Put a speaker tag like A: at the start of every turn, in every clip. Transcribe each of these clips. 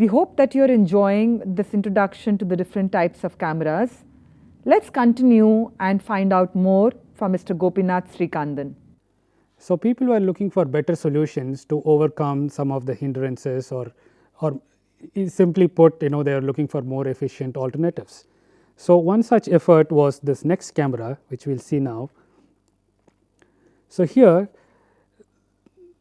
A: We hope that you're enjoying this introduction to the different types of cameras. Let's continue and find out more from Mr. Gopinath Srikandan.
B: So people were looking for better solutions to overcome some of the hindrances, or simply put, they are looking for more efficient alternatives. So one such effort was this next camera, which we'll see now. So here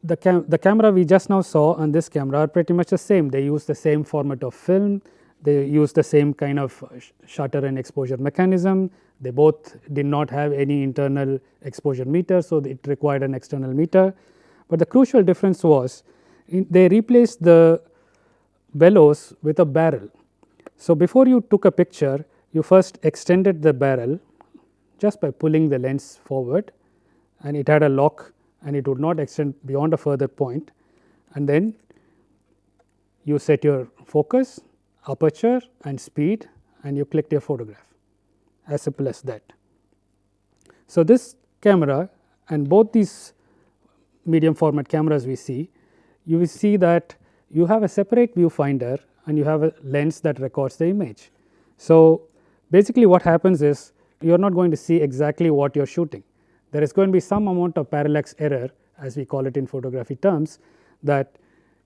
B: the camera we just now saw and this camera are pretty much the same. They use the same format of film, they use the same kind of shutter and exposure mechanism. They both did not have any internal exposure meter, so it required an external meter. But the crucial difference was they replaced the bellows with a barrel. So before you took a picture, you first extended the barrel just by pulling the lens forward, and it had a lock and it would not extend beyond a further point, and then you set your focus, aperture and speed, and you clicked your photograph. As simple as that. So this camera and both these medium format cameras we see, you will see that you have a separate viewfinder and you have a lens that records the image. So basically what happens is you are not going to see exactly what you are shooting. There is going to be some amount of parallax error, as we call it in photography terms, that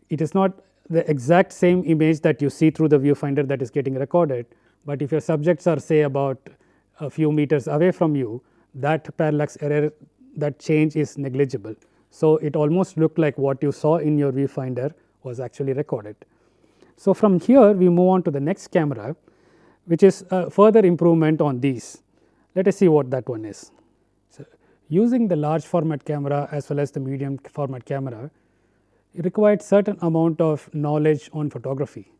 B: it is not the exact same image that you see through the viewfinder that is getting recorded, but if your subjects are say about a few meters away from you, that parallax error, that change is negligible. So it almost looked like what you saw in your viewfinder was actually recorded. So from here we move on to the next camera, which is a further improvement on these. Let us see what that one is. So using the large format camera as well as the medium format camera, it required certain amount of knowledge on photography.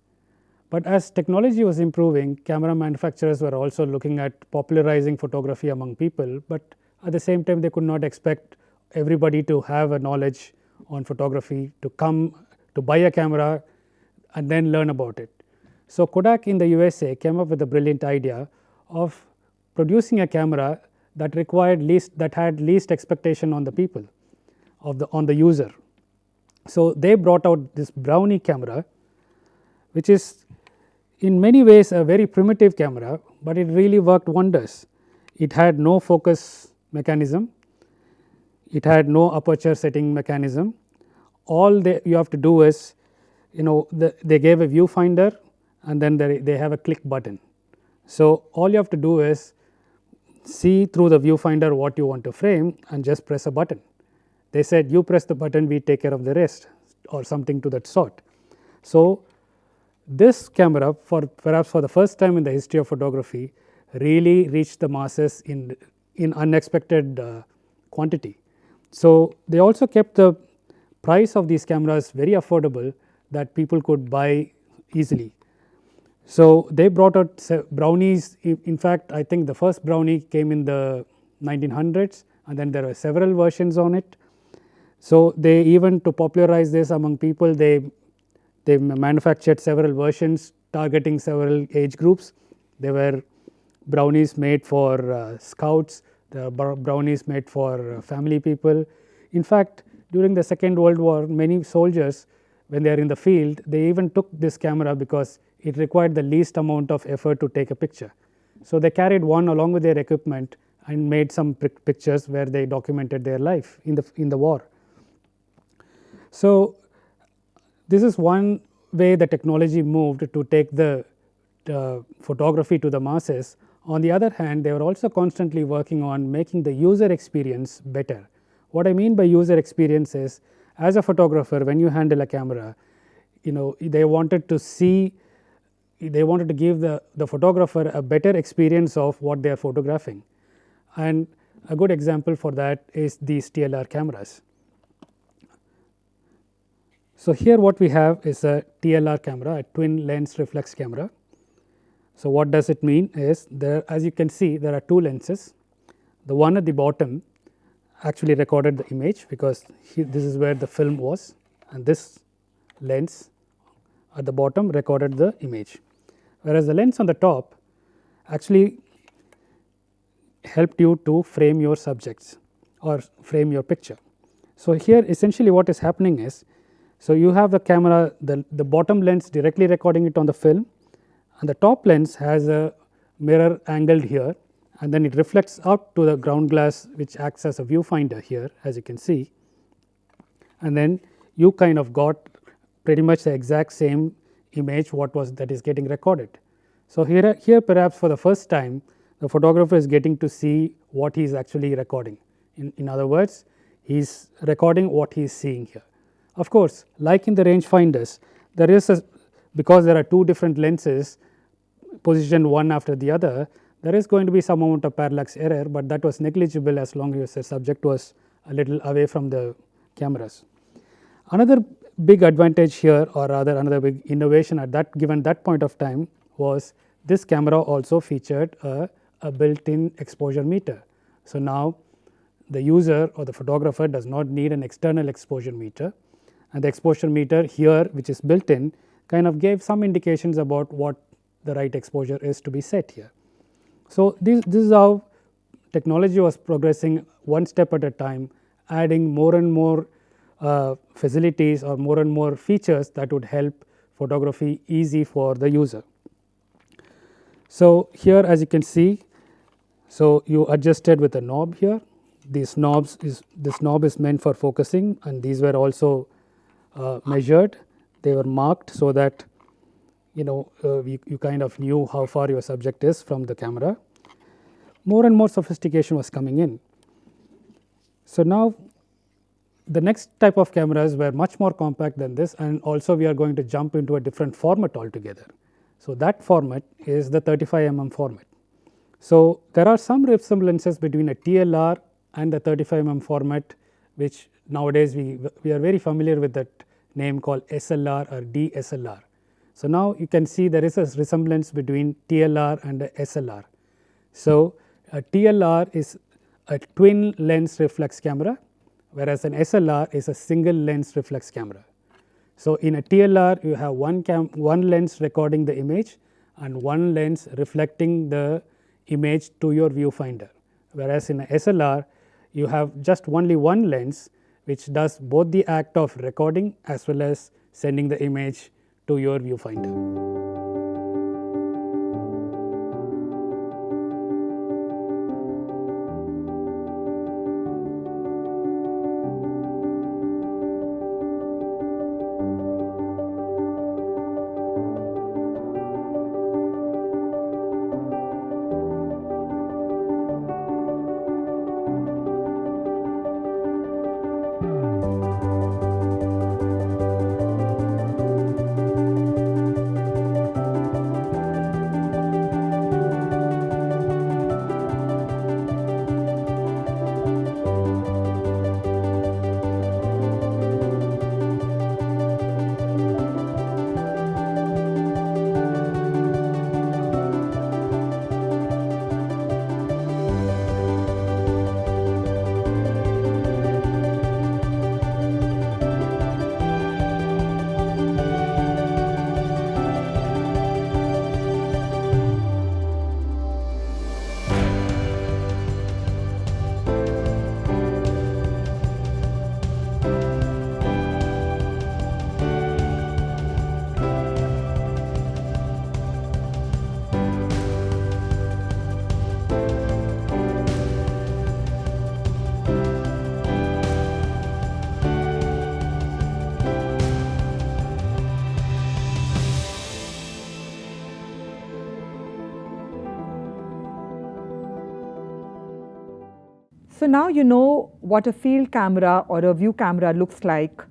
B: But as technology was improving, camera manufacturers were also looking at popularizing photography among people, but at the same time they could not expect everybody to have a knowledge on photography, to come to buy a camera and then learn about it. So Kodak in the USA came up with a brilliant idea of producing a camera that had least expectation on the people, on the user. So they brought out this Brownie camera, which is in many ways a very primitive camera, but it really worked wonders. It had no focus mechanism, it had no aperture setting mechanism. All you have to do is, they gave a viewfinder and then they have a click button. So all you have to do is see through the viewfinder what you want to frame and just press a button. They said you press the button, we take care of the rest, or something to that sort. So this camera, perhaps for the first time in the history of photography, really reached the masses in unexpected quantity. So they also kept the price of these cameras very affordable, that people could buy easily. So they brought out Brownies. In fact, I think the first Brownie came in the 1900s, and then there were several versions on it. So they, even to popularize this among people, they manufactured several versions targeting several age groups. There were Brownies made for scouts, there are Brownies made for family people. In fact, during the Second World War, many soldiers, when they are in the field, they even took this camera because it required the least amount of effort to take a picture. So they carried one along with their equipment and made some pictures where they documented their life in the war. So this is one way the technology moved to take the photography to the masses. On the other hand, they were also constantly working on making the user experience better. What I mean by user experience is, as a photographer, when you handle a camera, they wanted to give the photographer a better experience of what they are photographing. And a good example for that is these TLR cameras. So here what we have is a TLR camera, a twin lens reflex camera. So what does it mean is, as you can see, there are two lenses. The one at the bottom actually recorded the image, because this is where the film was, and this lens at the bottom recorded the image, whereas the lens on the top actually helped you to frame your subjects or frame your picture. So here essentially what is happening is, So, you have the camera, the bottom lens directly recording it on the film, and the top lens has a mirror angled here, and then it reflects out to the ground glass, which acts as a viewfinder here, as you can see, and then you kind of got pretty much the exact same image that is getting recorded. So, here perhaps for the first time the photographer is getting to see what he is actually recording. In other words, he is recording what he is seeing here. Of course, like in the rangefinders, there is because there are two different lenses positioned one after the other, there is going to be some amount of parallax error, but that was negligible as long as the subject was a little away from the cameras. Another big advantage here, or rather another big innovation at that point of time, was this camera also featured a built-in exposure meter. So, now the user or the photographer does not need an external exposure meter, and the exposure meter here, which is built in, kind of gave some indications about what the right exposure is to be set here. So, this is how technology was progressing one step at a time, adding more and more facilities or more and more features that would help photography easy for the user. So, here as you can see, so you adjusted with a knob here. This knob is meant for focusing, and these were also measured. They were marked so that you kind of knew how far your subject is from the camera. More and more sophistication was coming in. So, now the next type of cameras were much more compact than this, and also we are going to jump into a different format altogether. So, that format is the 35mm format. So, there are some resemblances between a TLR and the 35mm format, which nowadays we are very familiar with that name called SLR or DSLR. So, now you can see there is a resemblance between TLR and a SLR. So, a TLR is a twin lens reflex camera, whereas an SLR is a single lens reflex camera. So, in a TLR you have one lens recording the image and one lens reflecting the image to your viewfinder, whereas in a SLR you have just only one lens which does both the act of recording as well as sending the image to your viewfinder.
A: So, now you know what a field camera or a view camera looks like,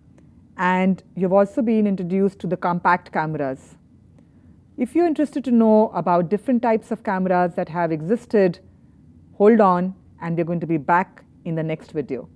A: and you have also been introduced to the compact cameras. If you are interested to know about different types of cameras that have existed, hold on, and we are going to be back in the next video.